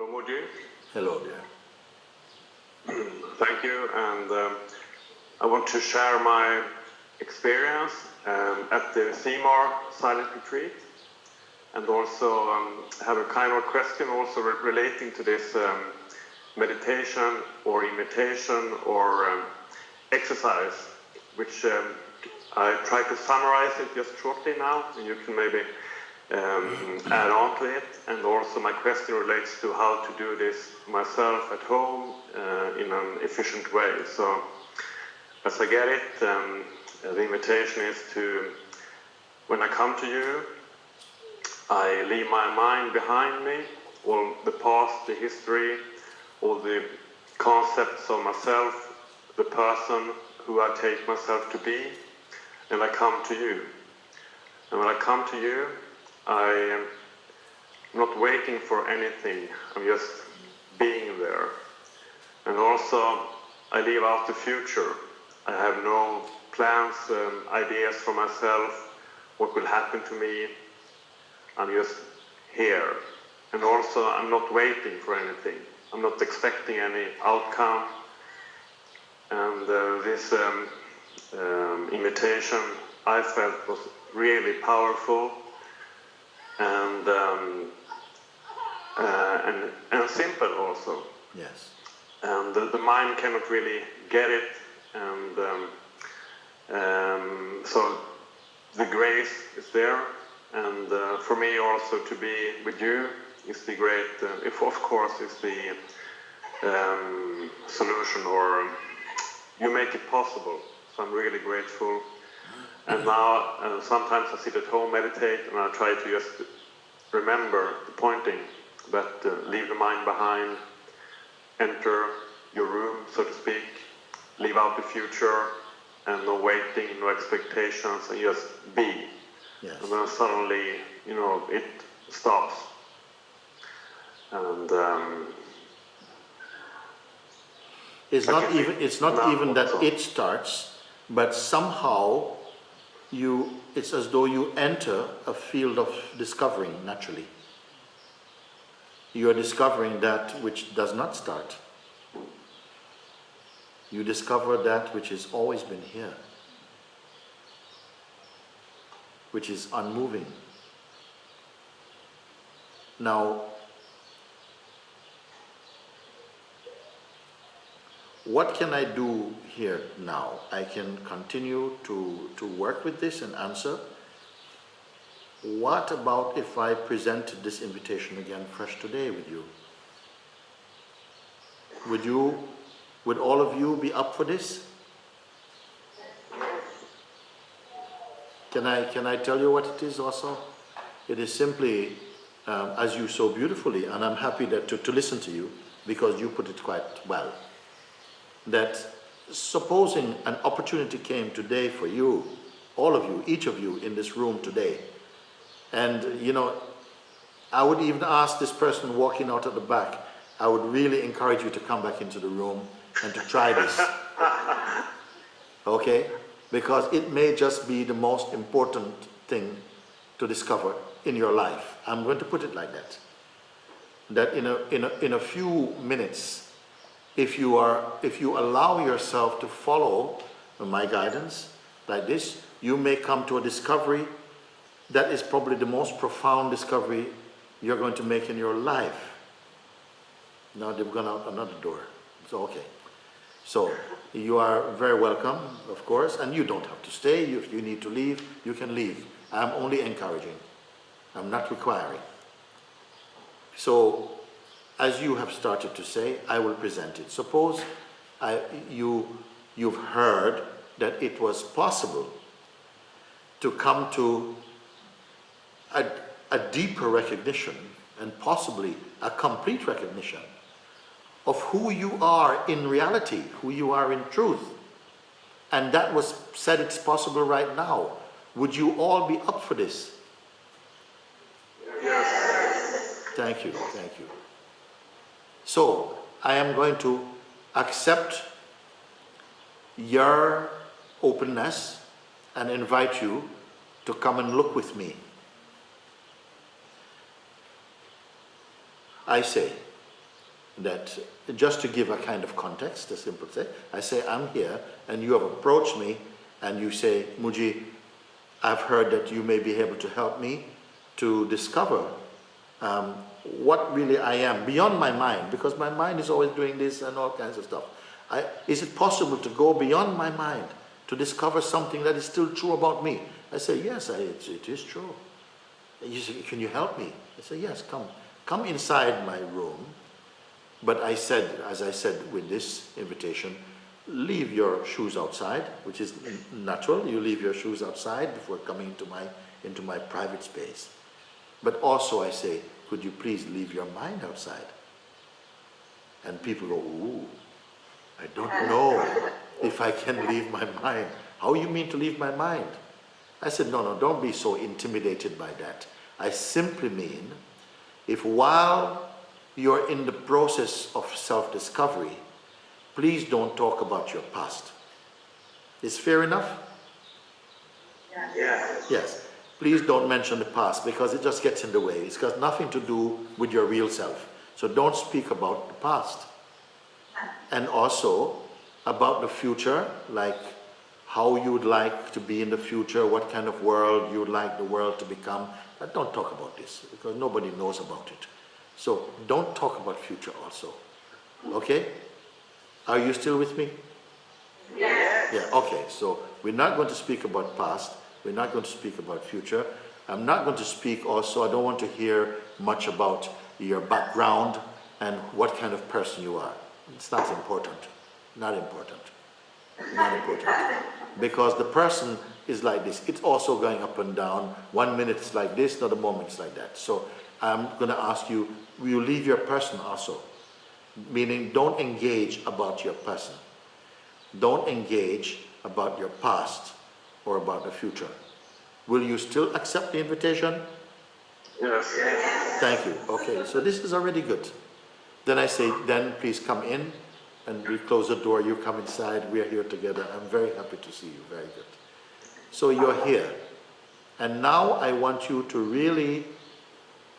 Hello, Mooji. Hello, dear. Thank you, and I want to share my experience at the Seymour Silent Retreat, and also have a kind of question also relating to this meditation or imitation or exercise, which I try to summarize it just shortly now, and you can maybe add on to it. And also my question relates to how to do this myself at home in an efficient way. So as I get it, the invitation is to, when I come to you, I leave my mind behind me, all the past, the history, all the concepts of myself, the person who I take myself to be, and I come to you. And when I come to you, I am not waiting for anything, I'm just being there. And also, I leave out the future. I have no plans, ideas for myself, what will happen to me. I'm just here. And also, I'm not waiting for anything. I'm not expecting any outcome. And this invitation I felt was really powerful and simple also. Yes. And the mind cannot really get it, and so the grace is there. And for me also to be with you is the great, if of course is the solution, or you make it possible. So I'm really grateful. And now sometimes I sit at home, meditate, and I try to just remember the pointing that leave the mind behind, enter your room, so to speak, leave out the future, and no waiting, no expectations, and just be. Yes. And then suddenly, it stops. And it's not even that it starts, but somehow it's as though you enter a field of discovering naturally. You are discovering that which does not start. You discover that which has always been here, which is unmoving. Now, what can I do here now? I can continue to work with this and answer. What about if I presented this invitation again fresh today with you? Would all of you be up for this? Can I tell you what it is also? It is simply, as you so beautifully, and I'm happy to listen to you because you put it quite well, that supposing an opportunity came today for you, all of you, each of you in this room today, and I would even ask this person walking out at the back, I would really encourage you to come back into the room and to try this. Okay? Because it may just be the most important thing to discover in your life. I'm going to put it like that. That in a few minutes, if you allow yourself to follow my guidance like this, you may come to a discovery that is probably the most profound discovery you're going to make in your life. Now they've gone out another door. So okay. So you are very welcome, of course, and you don't have to stay. If you need to leave, you can leave. I'm only encouraging. I'm not requiring. So as you have started to say, I will present it. Suppose you've heard that it was possible to come to a deeper recognition and possibly a complete recognition of who you are in reality, who you are in truth. And that was said it's possible right now. Would you all be up for this? yes. Thank you, thank you. So, I am going to accept your openness and invite you to come and look with me. I say, that just to give a kind of context, a simple say, I say I'm here and you have approached me and you say, Mooji, I've heard that you may be able to help me to discover what really I am beyond my mind, because my mind is always doing this and all kinds of stuff. Is it possible to go beyond my mind to discover something that is still true about me? I say, yes, it is true. You say, can you help me? I say, yes, come inside my room. But I said, as I said with this invitation, leave your shoes outside, which is natural. You leave your shoes outside before coming into my private space. But also I say, could you please leave your mind outside? And people go, ooh, I don't know if I can leave my mind. How you mean to leave my mind? I said, no, don't be so intimidated by that. I simply mean, if while you're in the process of self-discovery, please don't talk about your past. Is fair enough? Yes. Yes. Please don't mention the past, because it just gets in the way. It's got nothing to do with your real self. So don't speak about the past. And also about the future, like how you would like to be in the future, what kind of world you would like the world to become. But don't talk about this, because nobody knows about it. So don't talk about future also. Okay? Are you still with me? Yes. Yeah, okay. So we're not going to speak about past. We're not going to speak about future. I'm not going to speak also, I don't want to hear much about your background and what kind of person you are. It's not important. Not important. Not important. Because the person is like this. It's also going up and down. 1 minute it's like this, another moment it's like that. So I'm going to ask you, will you leave your person also? Meaning, don't engage about your person. Don't engage about your past or about the future. Will you still accept the invitation? Yes. Thank you. Okay, so this is already good. Then I say, then please come in, and we close the door, you come inside, we are here together. I'm very happy to see you, very good. So you're here. And now I want you to really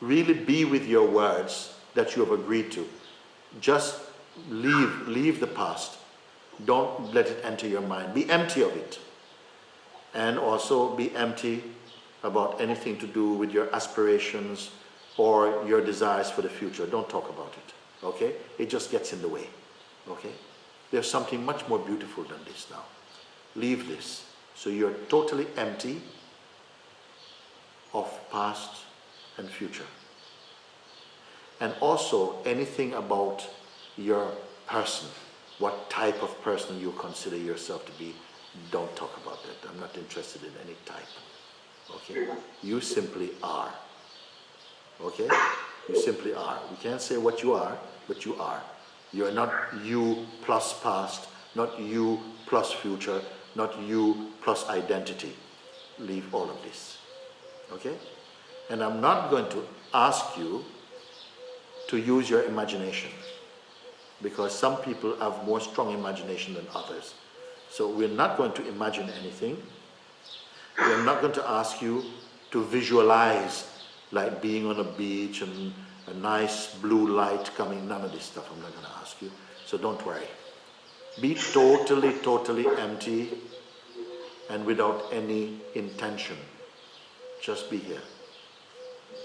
be with your words that you have agreed to. Just leave the past. Don't let it enter your mind. Be empty of it. And also be empty about anything to do with your aspirations or your desires for the future. Don't talk about it, okay? It just gets in the way, okay? There's something much more beautiful than this now. Leave this. So you're totally empty of past and future. And also anything about your person, what type of person you consider yourself to be, don't talk about that. I'm not interested in any type. Okay? You simply are. Okay? You simply are. We can't say what you are, but you are. You're not you plus past, not you plus future, not you plus identity. Leave all of this. Okay? And I'm not going to ask you to use your imagination, because some people have more strong imagination than others. So we're not going to imagine anything. We're not going to ask you to visualize like being on a beach and a nice blue light coming. None of this stuff I'm not going to ask you. So don't worry. Be totally empty and without any intention. Just be here.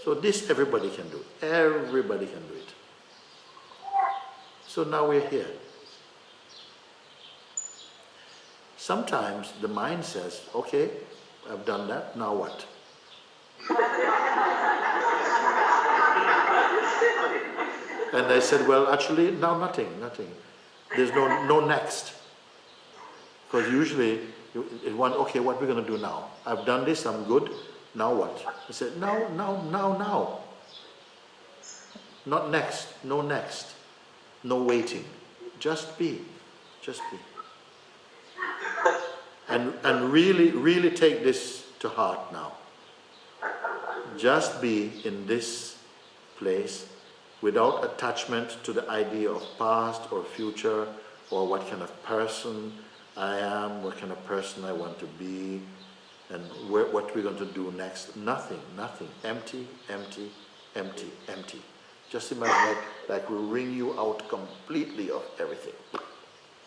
So this everybody can do. Everybody can do it. So now we're here. Sometimes the mind says, okay, I've done that, now what? And I said, well, actually, now nothing. There's no next. Because usually, okay, what we're going to do now? I've done this, I'm good, now what? I said, now. Not next, no waiting. Just be. And really take this to heart now. Just be in this place without attachment to the idea of past or future or what kind of person I am, what kind of person I want to be, and what we're going to do next. Nothing. Empty. Just imagine like we wring you out completely of everything.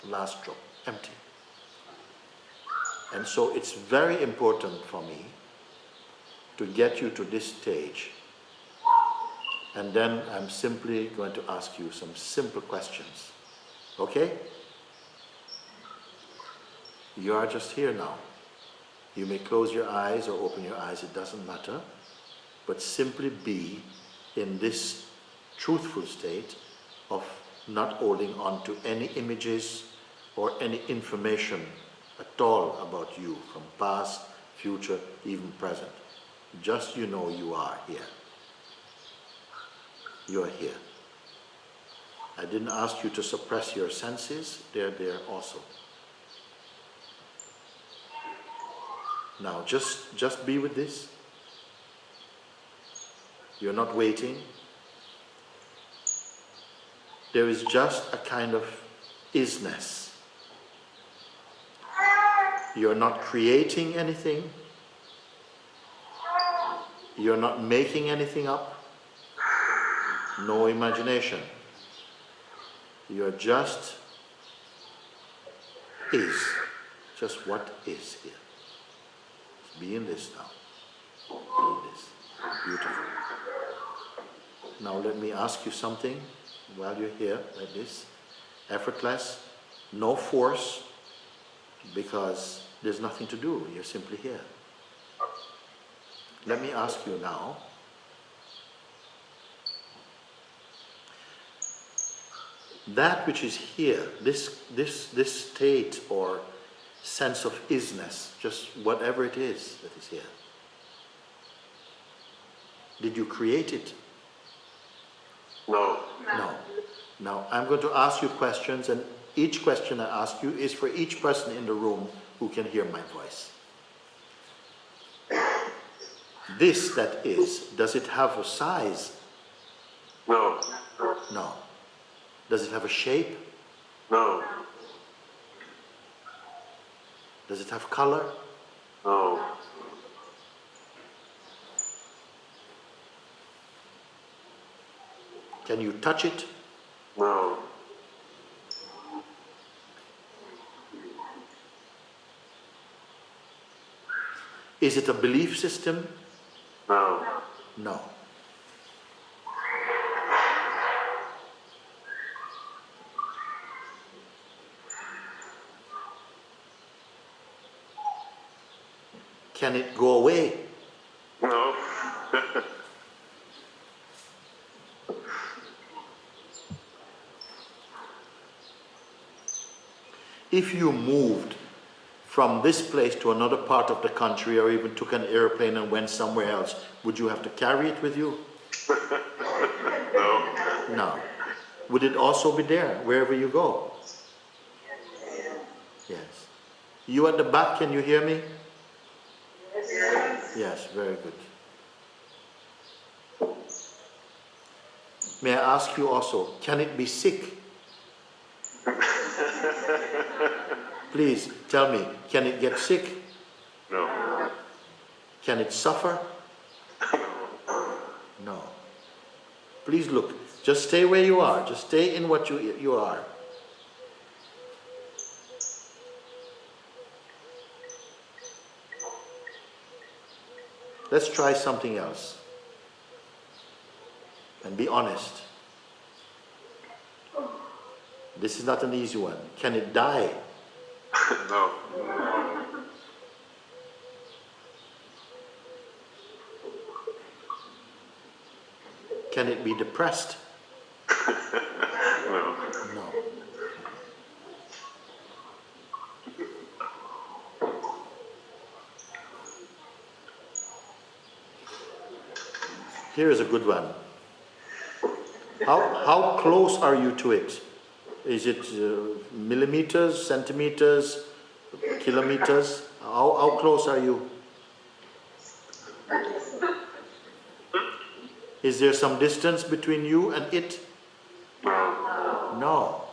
Last drop, empty. And so it's very important for me to get you to this stage. And then I'm simply going to ask you some simple questions. Okay? You are just here now. You may close your eyes or open your eyes, it doesn't matter. But simply be in this truthful state of not holding on to any images or any information at all about you from past, future, even present. Just you know you are here. You are here. I didn't ask you to suppress your senses, they're there also. Now just be with this. You're not waiting. There is just a kind of isness. You're not creating anything. You're not making anything up. No imagination. You're just is. Just what is here. Be in this now. Be in this. Beautiful. Now let me ask you something while you're here like this. Effortless. No force. Because there's nothing to do. You're simply here. Let me ask you now. That which is here, this state or sense of isness, just whatever it is that is here. Did you create it? No. No. Now, I'm going to ask you questions, and each question I ask you is for each person in the room who can hear my voice. This that is, does it have a size? No. No. Does it have a shape? No. Does it have color? No. Can you touch it? No. Is it a belief system? No. No. Can it go away? No. If you moved from this place to another part of the country or even took an airplane and went somewhere else, would you have to carry it with you? No. No. Would it also be there wherever you go? Yes. You at the back, can you hear me? Yes, very good. May I ask you also, can it be sick? Please tell me, can it get sick? No. Can it suffer? No. Please look, just stay where you are, just stay in what you are. Let's try something else. And be honest. This is not an easy one. Can it die? No. Can it be depressed? No. No. Here is a good one. How close are you to it? Is it millimeters, centimeters, kilometers? How close are you? Is there some distance between you and it? No. No.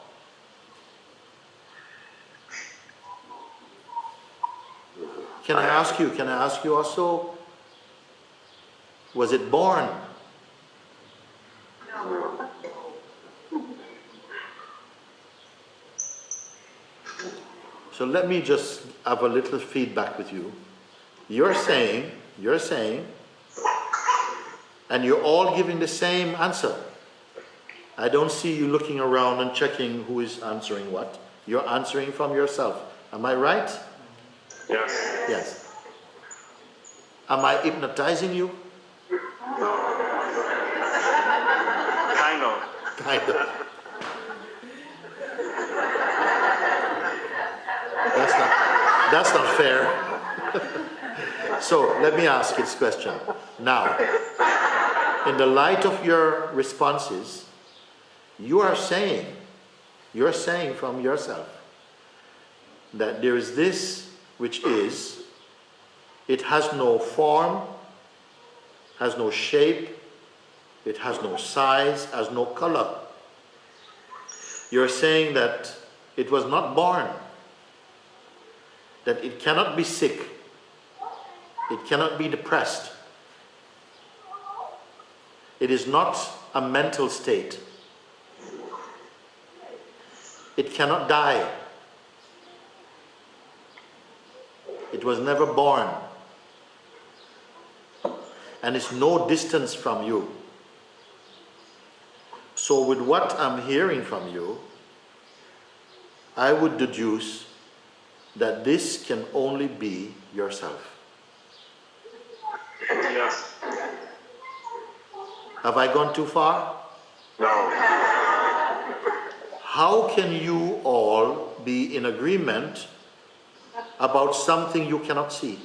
Can I ask you also, was it born? No. So let me just have a little feedback with you. You're saying, and you're all giving the same answer. I don't see you looking around and checking who is answering what. You're answering from yourself. Am I right? Yes. Yes. Am I hypnotizing you? Kind of. Kind of. That's not fair. So let me ask this question. Now, in the light of your responses, you're saying from yourself that there is this which is, it has no form, has no shape, it has no size, has no color. You're saying that it was not born, that it cannot be sick, it cannot be depressed. It is not a mental state. It cannot die. It was never born. And it's no distance from you. So with what I'm hearing from you, I would deduce that this can only be yourself. Yes. Have I gone too far? No. How can you all be in agreement about something you cannot see?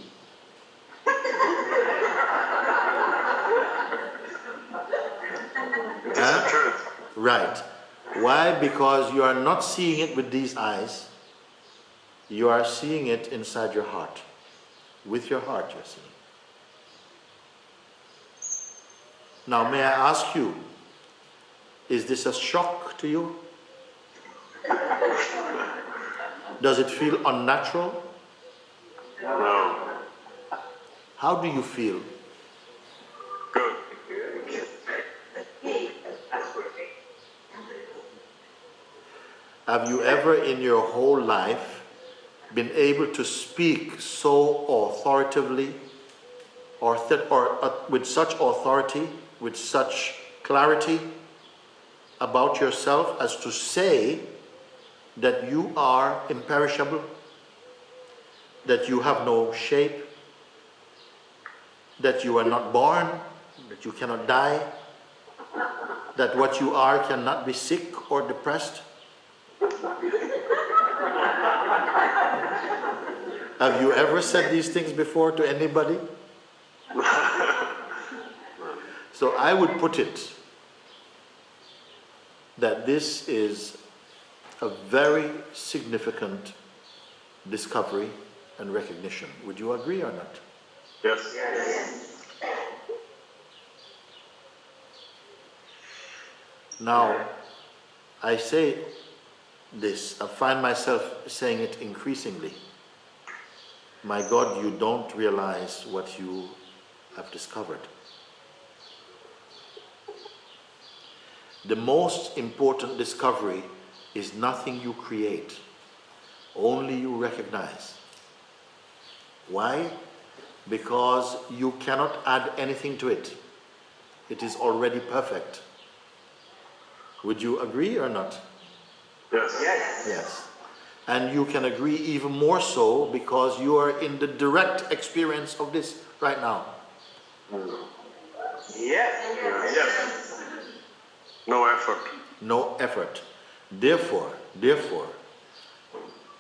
It's the truth. Right. Why? Because you are not seeing it with these eyes. You are seeing it inside your heart. With your heart you're seeing. Now may I ask you, is this a shock to you? Does it feel unnatural? No. How do you feel? Good. Have you ever in your whole life been able to speak so authoritatively or with such authority, with such clarity about yourself as to say that you are imperishable, that you have no shape, that you are not born, that you cannot die, that what you are cannot be sick or depressed? Have you ever said these things before to anybody? So I would put it that this is a very significant discovery and recognition. Would you agree or not? Yes. Now, I say this, I find myself saying it increasingly. My God, you don't realize what you have discovered. The most important discovery is nothing you create, only you recognize. Why? Because you cannot add anything to it. It is already perfect. Would you agree or not? Yes. Yes. And you can agree even more so because you are in the direct experience of this right now. Yes. No effort. No effort. Therefore,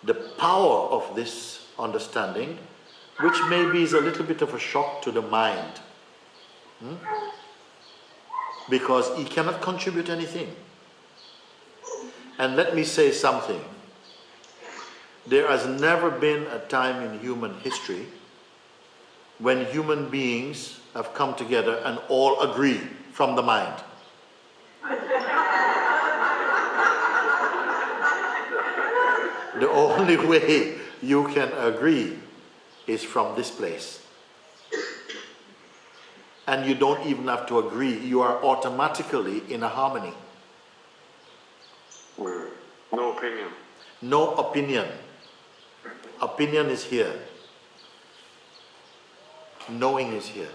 the power of this understanding, which maybe is a little bit of a shock to the mind, because he cannot contribute anything. And let me say something. There has never been a time in human history when human beings have come together and all agree from the mind. The only way you can agree is from this place. And you don't even have to agree, you are automatically in a harmony. No opinion. No opinion. Opinion is here. Knowing is here.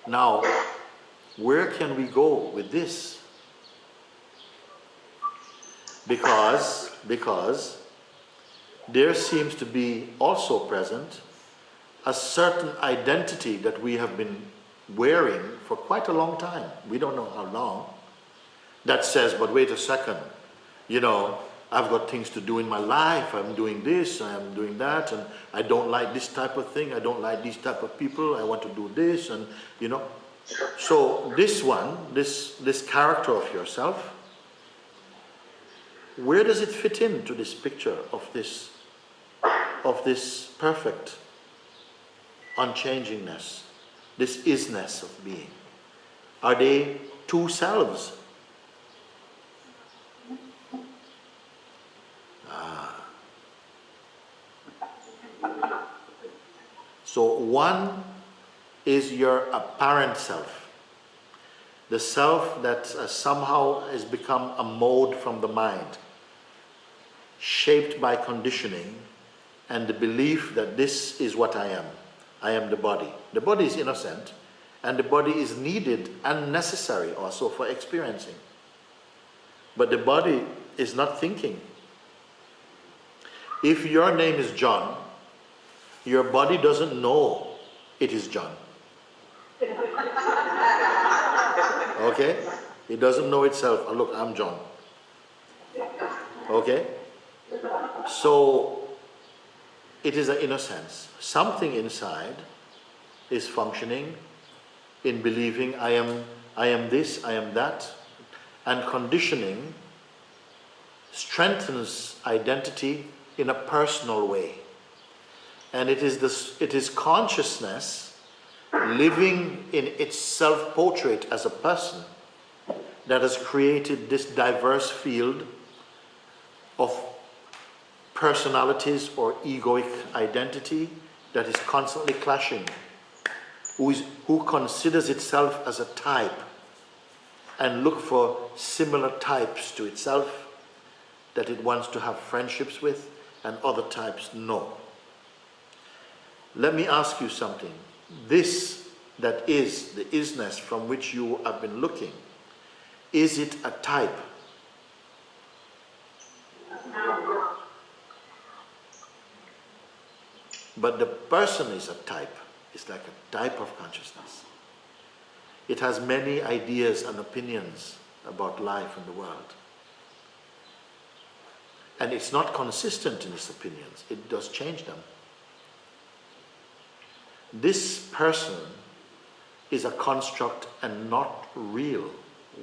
Now, where can we go with this? Because there seems to be also present a certain identity that we have been wearing for quite a long time. We don't know how long. That says, but wait a second, you know, I've got things to do in my life. I'm doing this, I'm doing that, and I don't like this type of thing. I don't like these type of people. I want to do this, and you know. So this one, this character of yourself, where does it fit into this picture of this perfect unchangingness, this isness of being? Are they two selves? So one is your apparent self, the self that somehow has become a mode from the mind, shaped by conditioning and the belief that this is what I am. I am the body. The body is innocent, and the body is needed and necessary also for experiencing. But the body is not thinking. If your name is John, your body doesn't know it is John. Okay? It doesn't know itself. Oh, look, I'm John. Okay? So, it is an innocence. Something inside is functioning in believing I am this, I am that, and conditioning strengthens identity in a personal way. And it is consciousness living in its self-portrait as a person that has created this diverse field of personalities or egoic identity that is constantly clashing, who considers itself as a type and look for similar types to itself that it wants to have friendships with, and other types no. Let me ask you something. This that is the isness from which you have been looking, is it a type? But the person is a type. It's like a type of consciousness. It has many ideas and opinions about life and the world. And it's not consistent in its opinions. It does change them. This person is a construct and not real.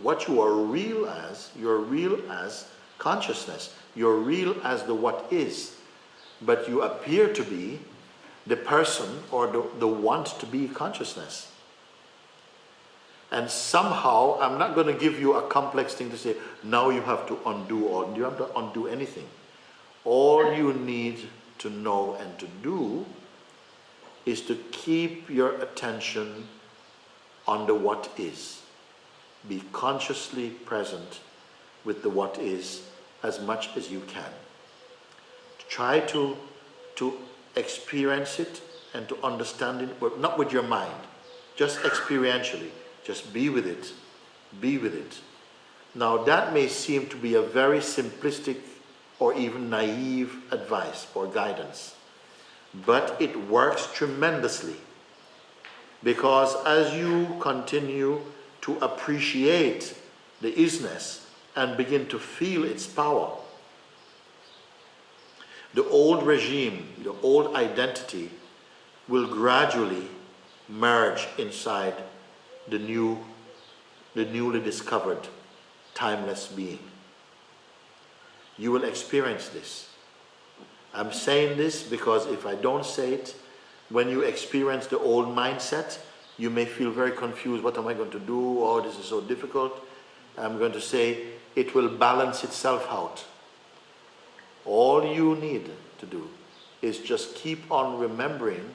What you are real as, you're real as consciousness. You're real as the what is. But you appear to be the person or the want to be consciousness. And somehow, I'm not going to give you a complex thing to say, now you have to undo all. You don't have to undo anything. All you need to know and to do is to keep your attention on the what is. Be consciously present with the what is as much as you can. Try to experience it and to understand it, but not with your mind, just experientially. Just be with it. Be with it. Now that may seem to be a very simplistic or even naive advice or guidance, but it works tremendously, because as you continue to appreciate the isness and begin to feel its power, the old regime, the old identity will gradually merge inside the newly discovered timeless being. You will experience this. I'm saying this because if I don't say it, when you experience the old mindset, you may feel very confused. What am I going to do? Oh, this is so difficult. I'm going to say it will balance itself out. All you need to do is just keep on remembering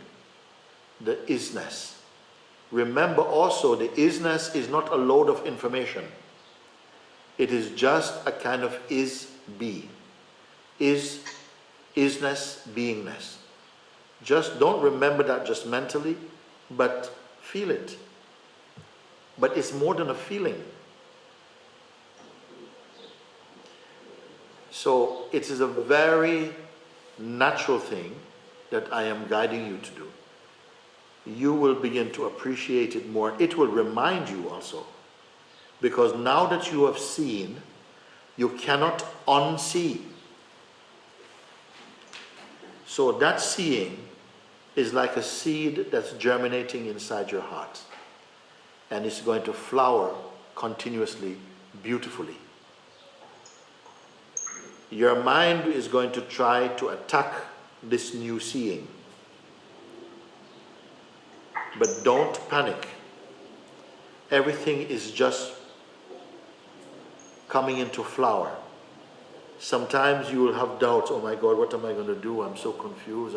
the isness. Remember also, the isness is not a load of information. It is just a kind of is-be. Is isness, beingness. Just don't remember that just mentally, but feel it. But it's more than a feeling. So it is a very natural thing that I am guiding you to do. You will begin to appreciate it more. It will remind you also. Because now that you have seen, you cannot unsee. So that seeing is like a seed that's germinating inside your heart. And it's going to flower continuously, beautifully. Your mind is going to try to attack this new seeing. But don't panic. Everything is just coming into flower. Sometimes you will have doubts. Oh my God, what am I going to do? I'm so confused.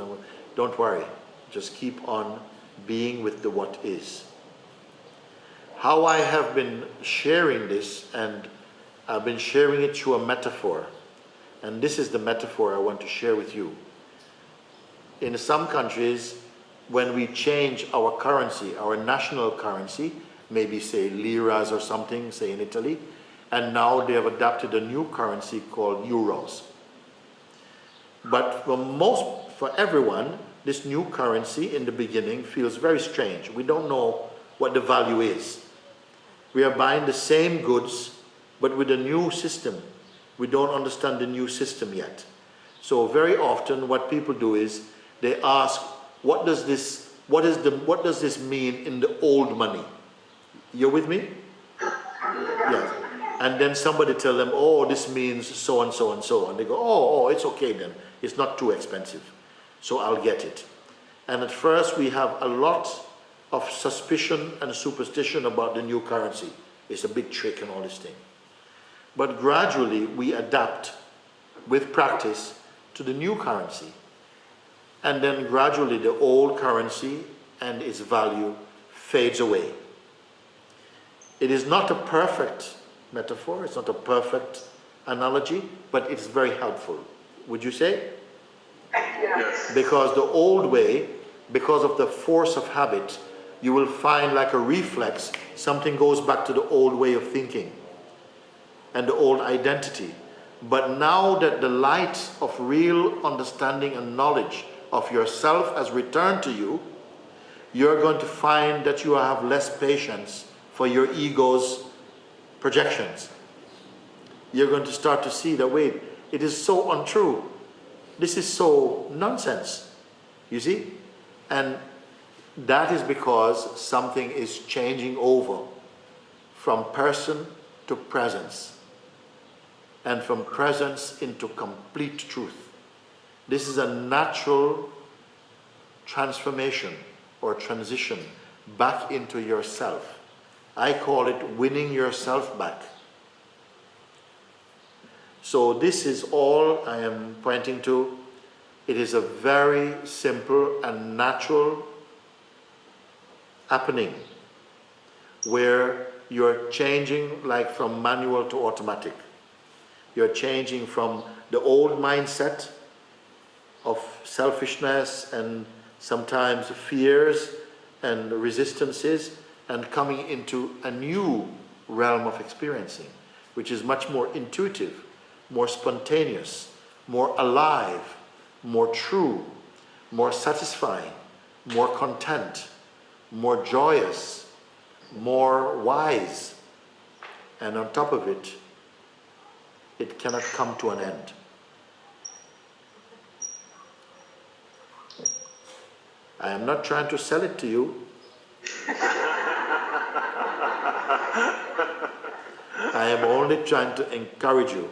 Don't worry. Just keep on being with the what is. How I have been sharing this, and I've been sharing it through a metaphor. And this is the metaphor I want to share with you. In some countries, when we change our currency, our national currency, maybe say liras or something, say in Italy, and now they have adopted a new currency called euros. But for everyone, this new currency in the beginning feels very strange. We don't know what the value is. We are buying the same goods, but with a new system. We don't understand the new system yet. So very often what people do is they ask, what does this mean in the old money? You're with me? Yes. And then somebody tell them, oh, this means so and so and so. And they go, oh, it's okay then. It's not too expensive. So I'll get it. And at first we have a lot of suspicion and superstition about the new currency. It's a big trick and all this thing. But gradually we adapt with practice to the new currency. And then gradually the old currency and its value fades away. It is not a perfect metaphor, it's not a perfect analogy, but it's very helpful. Would you say? Yes. Because the old way, because of the force of habit, you will find like a reflex, something goes back to the old way of thinking and the old identity. But now that the light of real understanding and knowledge of yourself has returned to you, you're going to find that you have less patience for your ego's projections. You're going to start to see that, wait, it is so untrue. This is so nonsense. You see? And that is because something is changing over from person to presence, and from presence into complete truth. This is a natural transformation or transition back into yourself. I call it winning yourself back. So this is all I am pointing to. It is a very simple and natural happening where you're changing like from manual to automatic. You're changing from the old mindset of selfishness and sometimes fears and resistances, and coming into a new realm of experiencing, which is much more intuitive, more spontaneous, more alive, more true, more satisfying, more content, more joyous, more wise. And on top of it, it cannot come to an end. I am not trying to sell it to you. I am only trying to encourage you,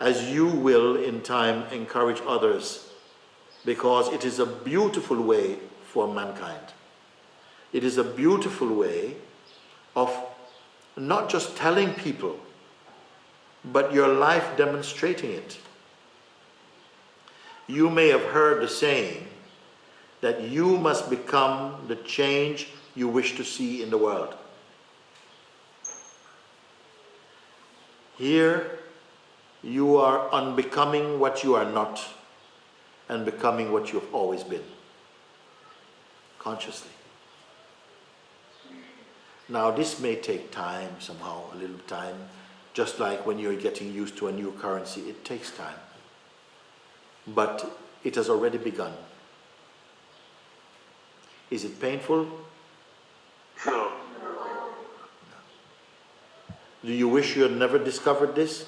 as you will in time encourage others, because it is a beautiful way for mankind. It is a beautiful way of not just telling people, but your life demonstrating it. You may have heard the saying that you must become the change you wish to see in the world. Here You are unbecoming what you are not and becoming what you have always been, consciously. Now this may take time somehow, a little time, just like when you're getting used to a new currency, it takes time. But it has already begun. Is it painful? No. Do you wish you had never discovered this?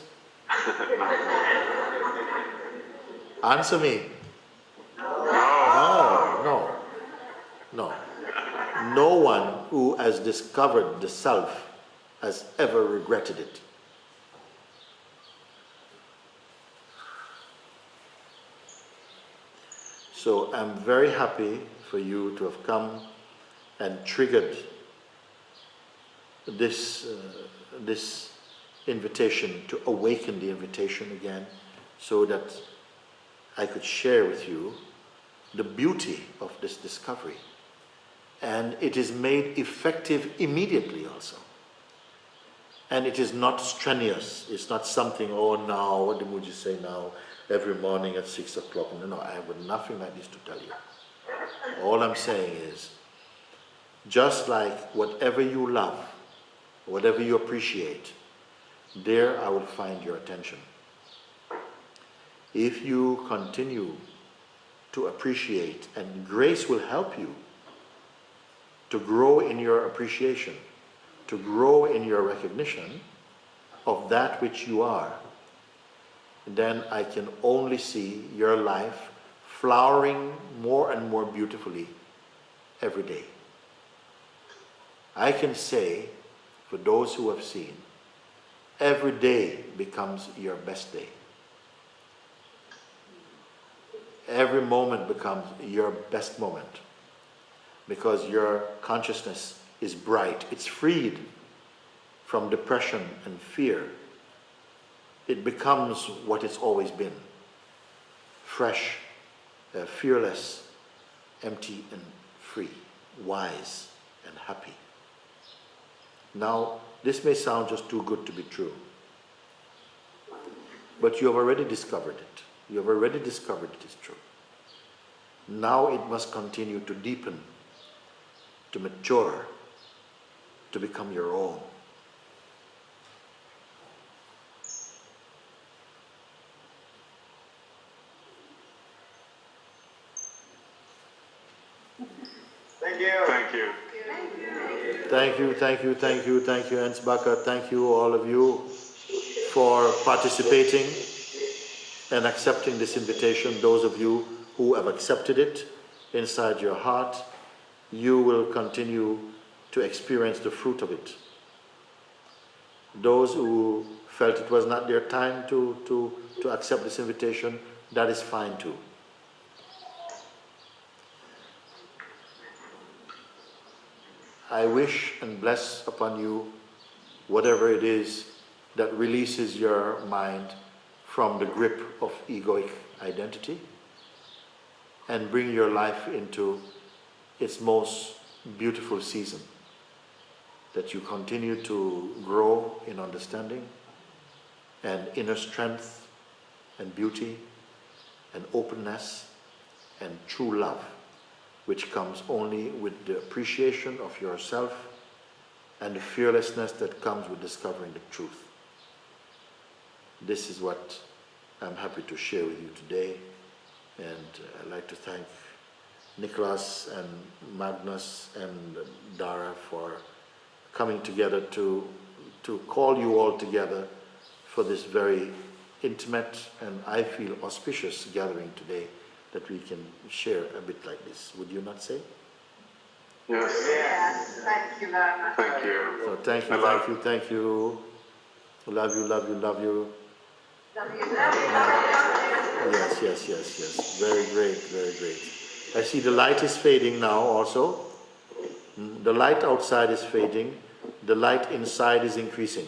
Answer me. No. No one who has discovered the self has ever regretted it. So I'm very happy for you to have come and triggered this invitation, to awaken the invitation again, so that I could share with you the beauty of this discovery. And it is made effective immediately also. And it is not strenuous. It's not something, oh now, what did Mooji say now, every morning at 6 o'clock. No, I have nothing like this to tell you. All I'm saying is, just like whatever you love, whatever you appreciate, there I will find your attention. If you continue to appreciate, and grace will help you to grow in your appreciation, to grow in your recognition of that which you are, then I can only see your life flowering more and more beautifully every day. I can say, for those who have seen, every day becomes your best day. Every moment becomes your best moment, because your consciousness is bright. It's freed from depression and fear. It becomes what it's always been: fresh, fearless, empty and free, wise and happy. Now, this may sound just too good to be true, but you have already discovered it. You have already discovered it is true. Now it must continue to deepen, to mature, to become your own. Thank you. Thank you. Thank you, thank you, thank you, thank you, Ansbaka. Thank you, all of you, for participating and accepting this invitation. Those of you who have accepted it inside your heart, you will continue to experience the fruit of it. Those who felt it was not their time to accept this invitation, that is fine too. I wish and bless upon you whatever it is that releases your mind from the grip of egoic identity and bring your life into its most beautiful season. That you continue to grow in understanding and inner strength and beauty and openness and true love, which comes only with the appreciation of yourself and the fearlessness that comes with discovering the truth. This is what I'm happy to share with you today, and I'd like to thank Nicholas and Magnus and Dara for coming together to call you all together for this very intimate and I feel auspicious gathering today, that we can share a bit like this. Would you not say? Yes. Yes. Thank you very much. Thank you. So thank you, thank you, thank you. Love you, love you, love you. Love you, love you, love you. Yes, yes, yes, yes. Very great, very great. I see the light is fading now also. The light outside is fading. The light inside is increasing.